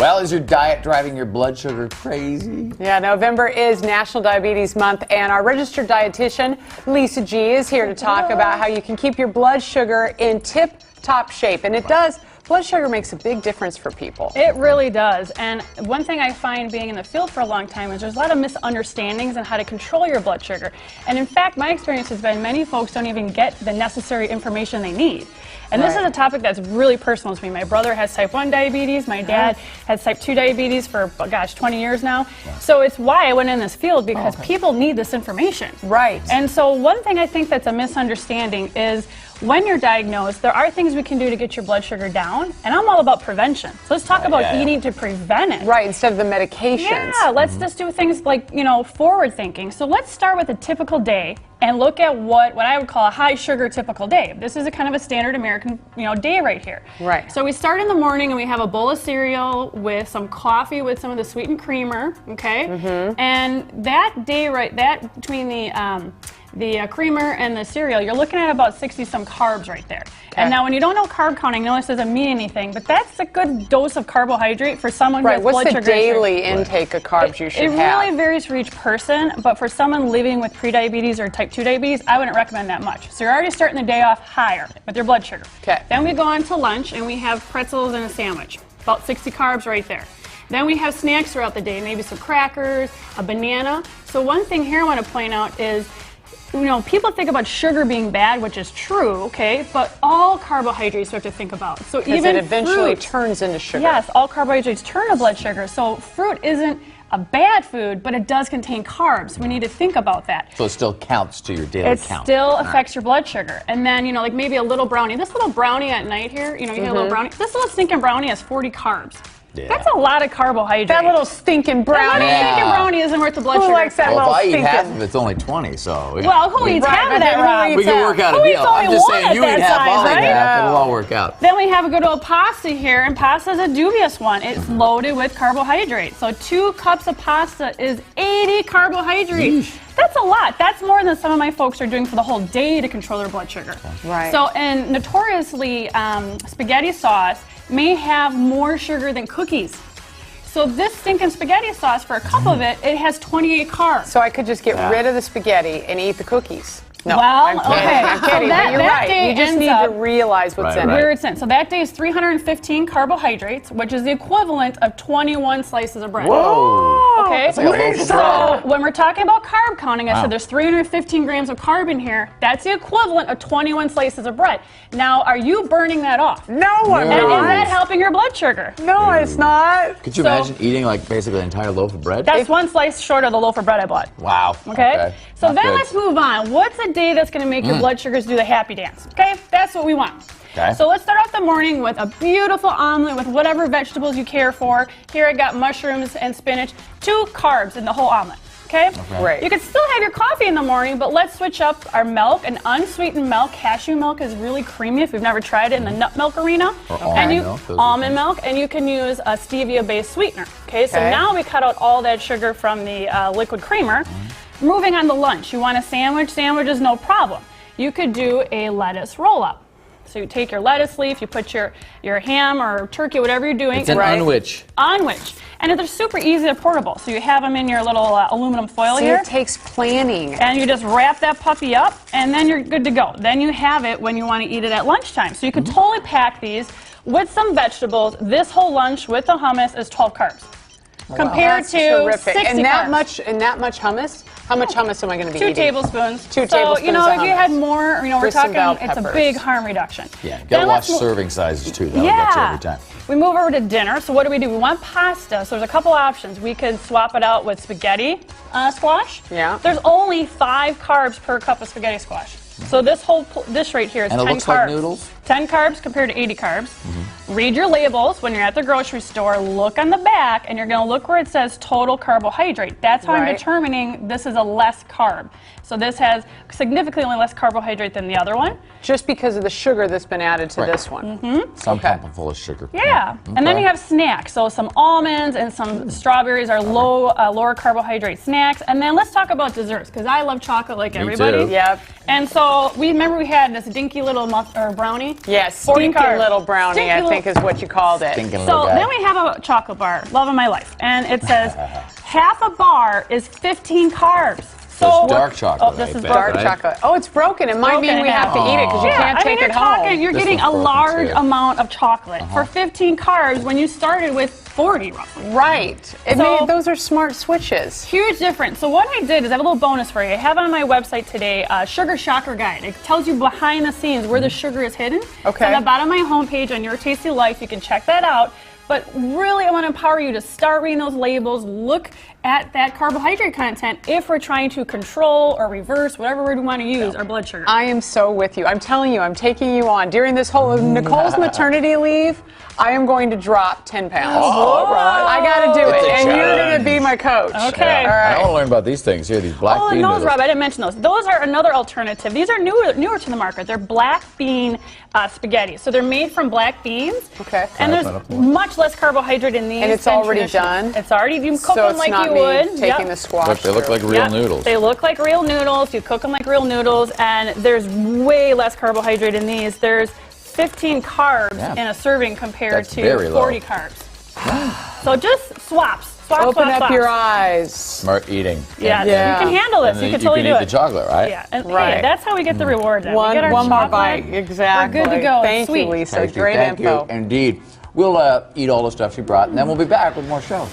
Well, is your diet driving your blood sugar crazy? Yeah, November is National Diabetes Month, and our registered dietitian, Lisa G, is here to talk about how you can keep your blood sugar in tip-top shape. And it does. Blood sugar makes a big difference for people. It really does. And one thing I find being in the field for a long time is there's a lot of misunderstandings on how to control your blood sugar. And in fact, my experience has been many folks don't even get the necessary information they need. And this is a topic that's really personal to me. My brother has type 1 diabetes. My dad has type 2 diabetes for, gosh, 20 years now. So it's why I went in this field, because people need this information. Right. And so one thing I think that's a misunderstanding is when you're diagnosed, there are things we can do to get your blood sugar down, and I'm all about prevention. So let's talk about eating to prevent it. Right, instead of the medications. Yeah, let's just do things like, forward thinking. So let's start with a typical day and look at what I would call a high sugar typical day. This is a kind of a standard American, day right here. Right. So we start in the morning and we have a bowl of cereal with some coffee with some of the sweetened creamer, okay? And that day between the creamer and the cereal, you're looking at about 60-some carbs right there. And now when you don't know carb counting, no, this doesn't mean anything, but that's a good dose of carbohydrate for someone who has blood sugar. What's the daily intake of carbs you should have? It really varies for each person, but for someone living with prediabetes or type 2 diabetes, I wouldn't recommend that much. So you're already starting the day off higher with your blood sugar. Okay. Then we go on to lunch and we have pretzels and a sandwich, about 60 carbs right there. Then we have snacks throughout the day, maybe some crackers, a banana. So one thing here I want to point out is, people think about sugar being bad, which is true, okay, but all carbohydrates you have to think about. So even it eventually fruit, turns into sugar. Yes, all carbohydrates turn to blood sugar. So fruit isn't a bad food, but it does contain carbs. We need to think about that. So it still counts to your daily count. It still affects your blood sugar. And then, like maybe a little brownie. This little brownie at night here, you get a little brownie. This little stinking brownie has 40 carbs. Yeah. That's a lot of carbohydrate. That little stinking brownie. That little stinking brownie isn't worth the blood sugar. Who likes that Well, little if I eat stinking? half of it, it's only 20, so... Well, who eats half of that, Rob? We can work out a Who deal. eats I'm only just one saying, at you that eat half, size, I'll eat right? half, it'll all work out. Then we have a good old pasta here, and pasta is a dubious one. It's loaded with carbohydrates. So 2 cups of pasta is 80 carbohydrates. That's a lot. That's more than some of my folks are doing for the whole day to control their blood sugar. Right. So, and notoriously, spaghetti sauce may have more sugar than cookies. So this stinking spaghetti sauce, for a cup of it, it has 28 carbs. So I could just get rid of the spaghetti and eat the cookies. No, Well, I'm kidding. okay. I'm So kidding, that- but you're that right. day You just ends need up- to realize what's in Where it. it's in. So that day is 315 carbohydrates, which is the equivalent of 21 slices of bread. Whoa! Okay? That's like a loaf of So bread. when we're talking about carb counting, I said there's 315 grams of carb in here. That's the equivalent of 21 slices of bread. Now, are you burning that off? No, I'm And is not. that helping your blood sugar? No, it's not. Could you imagine eating like basically an entire loaf of bread? That's one slice short of the loaf of bread I bought. Wow. Okay? So Not then good. let's move on. What's a day that's going to make your blood sugars do the happy dance? Okay? That's what we want. Okay. So let's start off the morning with a beautiful omelet with whatever vegetables you care for. Here I got mushrooms and spinach. 2 carbs in the whole omelet. Okay? Right. You could still have your coffee in the morning, but let's switch up our milk. An unsweetened milk, cashew milk, is really creamy if you've never tried it in the nut milk arena. Or And almond milk, those are almond milk, and you can use a stevia-based sweetener. Okay, so now we cut out all that sugar from the liquid creamer. Moving on to lunch, you want a sandwich? Sandwich is no problem. You could do a lettuce roll-up. So you take your lettuce leaf, you put your ham or turkey, whatever you're doing. It's an unwich. Unwich. And they're super easy and portable. So you have them in your little aluminum foil See, here. it takes planning. And you just wrap that puppy up, and then you're good to go. Then you have it when you want to eat it at lunchtime. So you can totally pack these with some vegetables. This whole lunch with the hummus is 12 carbs. Compared That's to terrific. 60 And that carbs. much hummus? How much hummus am I going to be 2 eating? tablespoons. 2 so, tablespoons if of you had hummus. more, we're With some talking, bell it's a peppers. big harm reduction. Yeah, you Then gotta watch let's serving sizes too. That'll get you every time. We move over to dinner. So what do? We want pasta. So there's a couple options. We could swap it out with spaghetti squash. Yeah. There's only 5 carbs per cup of spaghetti squash. So this whole dish right here is And it 10 looks carbs. like noodles? 10 carbs compared to 80 carbs. Read your labels when you're at the grocery store. Look on the back, and you're going to look where it says total carbohydrate. That's how I'm determining this is a less carb. So this has significantly less carbohydrate than the other one. Just because of the sugar that's been added to this one. Some pump full of sugar. Yeah, and then you have snacks. So some almonds and some strawberries are lower carbohydrate snacks. And then let's talk about desserts, because I love chocolate like everybody. too. Yep. And so we had this dinky little brownie. brownie. Yes, 40 stinking carbs. little brownie, Stinky I little- think is what you called it. Stinking So little guy. then we have a chocolate bar, love of my life, and it says half a bar is 15 carbs. So it's dark chocolate. Oh, this I is bet, Dark right? chocolate. Oh, it's broken. It might mean we have to eat it because you can't take you're it home. talking, you're This getting a one's broken, large too. amount of chocolate for 15 carbs when you started with 40 roughly. Right. Those are smart switches. Huge difference. So what I did is I have a little bonus for you. I have on my website today a sugar shocker guide. It tells you behind the scenes where the sugar is hidden. Okay. So on the bottom of my homepage on Your Tasty Life, you can check that out. But really, I want to empower you to start reading those labels, look at that carbohydrate content if we're trying to control or reverse, whatever word we want to use, our blood sugar. I am so with you. I'm telling you, I'm taking you on. During this whole Nicole's maternity leave, I am going to drop 10 pounds. All right. I got to do It's it, a and you're going challenge. to be my coach. Okay. All right. I want to learn about these things here, these black Oh, bean and those, noodles. Rob, I didn't mention those. Those are another alternative. These are newer to the market. They're black bean spaghetti. So they're made from black beans. Okay. And there's much less carbohydrate in these. And it's than already traditional. done? It's already, you cook So them it's like not you me would. taking Yep. the squash. Look, they look like real Yep. noodles. They look like real noodles. You cook them like real noodles, and there's way less carbohydrate in these. There's 15 carbs Yeah. in a serving compared That's to very low. 40 carbs. So just swaps. Open up swaps. your eyes. Smart eating. Yeah, Yeah. you can handle this. And You then can totally eat do the it. chocolate, right? Yeah, and Right. hey, that's how we get the rewards. We One get our more chocolate, bite. Exactly. We're good to go. It's Thank sweet. you, Lisa. Tasty. Great Thank info. you, indeed. We'll eat all the stuff you brought, and then we'll be back with more show.